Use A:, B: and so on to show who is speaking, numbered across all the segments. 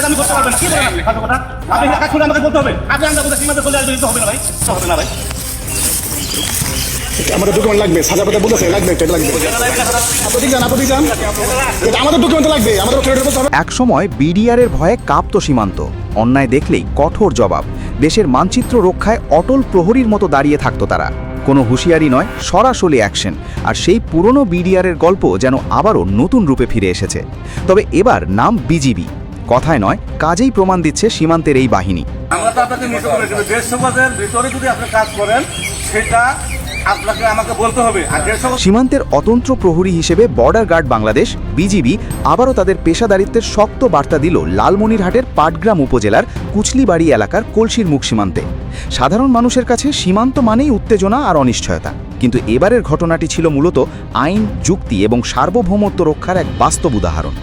A: আমি করতে পারবেন কি বলেন আপনি কথা আপনি কাজ করে আমাকে বলতে হবে আপনি আমরা বলতে সীমাতে চলে আসবেন তো হবে না ভাই হবে না ভাই
B: আমাদের ডকুমেন্ট লাগবে সাজাপাতা বলতেছে লাগবে এটা লাগবে আপনি যান এটা আমাদের ডকুমেন্ট লাগবে আমাদের ক্রেডিট করতে হবে।
C: এক সময় বিডিআরের ভয়ে কাঁপত সীমান্ত, অন্যায় দেখলেই কঠোর জবাব। দেশের মানচিত্র রক্ষায় অটল প্রহরীর মতো দাঁড়িয়ে থাকতো তারা। কোনো হুঁশিয়ারি নয়, সরাসরি অ্যাকশন। আর সেই পুরনো বিডিআরের গল্প যেন আবারও নতুন রূপে ফিরে এসেছে। তবে এবার নাম বিজিবি। কথায় নয়, কাজেই প্রমাণ দিচ্ছে সীমান্তের এই বাহিনী।
A: আমরা তো আপনাকে নিতে হবে, কিন্তু দেশ সমাজের ভিতরে যদি আপনি কাজ করেন সেটা আপনাকে আমাকে বলতে হবে। আর
C: সীমান্তের অতন্ত্র প্রহরী হিসেবে বর্ডার গার্ড বাংলাদেশ বিজিবি আবারও তাদের পেশাদারিত্বের শক্ত বার্তা দিল লালমনিরহাটের পাটগ্রাম উপজেলার কুচলিবাড়ি এলাকার কলসির মুখ সীমান্তে। সাধারণ মানুষের কাছে সীমান্ত মানেই উত্তেজনা আর অনিশ্চয়তা, কিন্তু এবারের ঘটনাটি ছিল মূলত আইন, যুক্তি এবং সার্বভৌমত্ব রক্ষার এক বাস্তব উদাহরণ।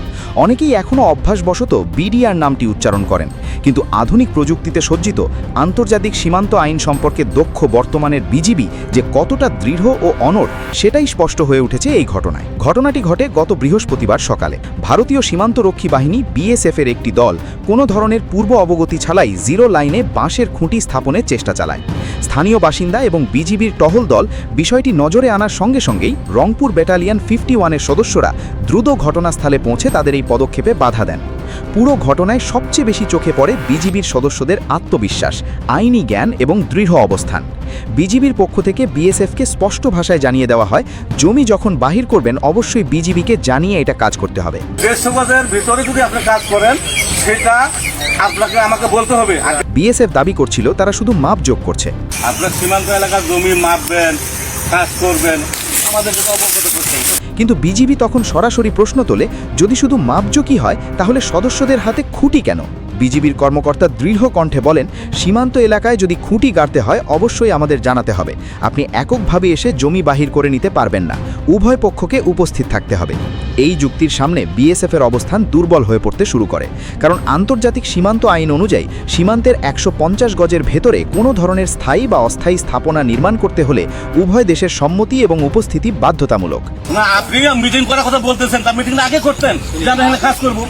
C: অনেকেই এখনও অভ্যাসবশত বিডিআর নামটি উচ্চারণ করেন, কিন্তু আধুনিক প্রযুক্তিতে সজ্জিত আন্তর্জাতিক সীমান্ত আইন সম্পর্কে দক্ষ বর্তমানের বিজিবি যে কতটা দৃঢ় ও অনড় সেটাই স্পষ্ট হয়ে উঠেছে এই ঘটনায়। ঘটনাটি ঘটে গত বৃহস্পতিবার সকালে। ভারতীয় সীমান্তরক্ষী বাহিনী বিএসএফের একটি দল কোনো ধরনের পূর্ব অবগতি ছাড়াই জিরো লাইনে বাঁশের খুঁটি স্থাপনের চেষ্টা চালায়। স্থানীয় বাসিন্দা এবং বিজিবির টহল দল বিষয়টি নজরে আনার সঙ্গে সঙ্গেই রংপুর ব্যাটালিয়ন 51-এর সদস্যরা দ্রুত ঘটনাস্থলে পৌঁছে তাদের এই পদক্ষেপে বাধা দেন। পুরো ঘটনায় সবচেয়ে বেশি চোখে পড়ে বিজিবির সদস্যদের আত্মবিশ্বাস, আইনি জ্ঞান এবং দৃঢ় অবস্থান। বিজিবির পক্ষ থেকে বিএসএফকে স্পষ্ট ভাষায় জানিয়ে দেওয়া হয়, জমি যখন বাহির করবেন অবশ্যই বিজিবিকে জানিয়ে এটা কাজ করতে হবে।
A: দেশ সমাজের ভিতরে যদি আপনি কাজ করেন সেটা আপনাকে আমাকে বলতে হবে।
C: বিএসএফ দাবি করছিল তারা শুধু মাপ যোগ করছে।
A: আপনার সীমান্ত এলাকার জমি মাপবেন, কাজ করবেন, আমাদেরকে তো অবগত করতে হবে।
C: কিন্তু বিজিবি তখন সরাসরি প্রশ্ন তোলে, যদি শুধু মাপজোকি হয় তাহলে সদস্যদের হাতে খুঁটি কেন? বিজিবির কর্মকর্তা দৃঢ় কণ্ঠে বলেন, সীমান্ত এলাকায় যদি খুঁটি গাড়তে হয় অবশ্যই আমাদের জানাতে হবে। আপনি এককভাবে এসে জমি বাহির করে নিতে পারবেন না, উভয় পক্ষকে উপস্থিত থাকতে হবে। এই যুক্তির সামনে বিএসএফের অবস্থান দুর্বল হয়ে পড়তে শুরু করে, কারণ আন্তর্জাতিক সীমান্ত আইন অনুযায়ী সীমান্তের 150 গজের ভেতরে কোনো ধরনের স্থায়ী বা অস্থায়ী স্থাপনা নির্মাণ করতে হলে উভয় দেশের সম্মতি এবং উপস্থিতি বাধ্যতামূলক।
A: না, আপনি মিটিং করার কথা বলতেছেন, তার মিটিংটা আগে করতেন যে আমরা এখানে কাজ করবো।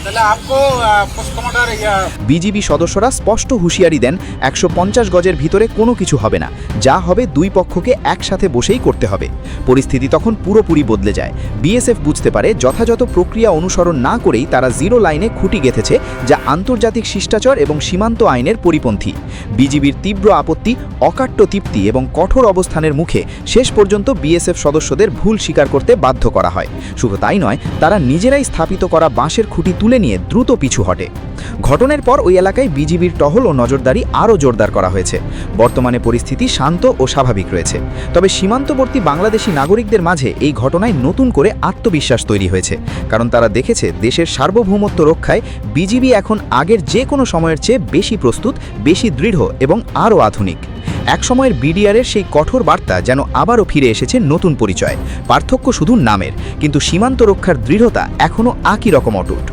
C: বিজিবি সদস্যরা স্পষ্ট হুঁশিয়ারি দেন, 150 গজের ভিতরে কোনো কিছু হবে না, যা হবে দুই পক্ষকে একসাথে বসেই করতে হবে। পরিস্থিতি তখন পুরোপুরি বদলে যায়। বিএসএফ বুঝতে পারে যথাযথ প্রক্রিয়া অনুসরণ না করেই তারা জিরো লাইনে খুঁটি গেঁথেছে, যা আন্তর্জাতিক শিষ্টাচার এবং সীমান্ত আইনের পরিপন্থী। বিজিবির তীব্র আপত্তি, অকাট্য তৃপ্তি এবং কঠোর অবস্থানের মুখে শেষ পর্যন্ত বিএসএফ সদস্যদের ভুল স্বীকার করতে বাধ্য করা হয়। শুধু তাই নয়, তারা নিজেরাই স্থাপিত করা বাঁশের খুঁটি তুলে নিয়ে দ্রুত পিছু হটে। ঘটনার পর ওই এলাকায় বিজিবির টহল ও নজরদারি আরও জোরদার করা হয়েছে। বর্তমানে পরিস্থিতি শান্ত ও স্বাভাবিক রয়েছে। তবে সীমান্তবর্তী বাংলাদেশি নাগরিকদের মাঝে এই ঘটনায় নতুন করে আত্মবিশ্বাস তৈরি হয়েছে, কারণ তারা দেখেছে দেশের সার্বভৌমত্ব রক্ষায় বিজিবি এখন আগের যে কোনো সময়ের চেয়ে বেশি প্রস্তুত, বেশি দৃঢ় এবং আরও আধুনিক। একসময়ের বিডিআরের সেই কঠোর বার্তা যেন আবারও ফিরে এসেছে নতুন পরিচয়। পার্থক্য শুধু নামের, কিন্তু সীমান্ত রক্ষার দৃঢ়তা এখনও একই রকম অটুট।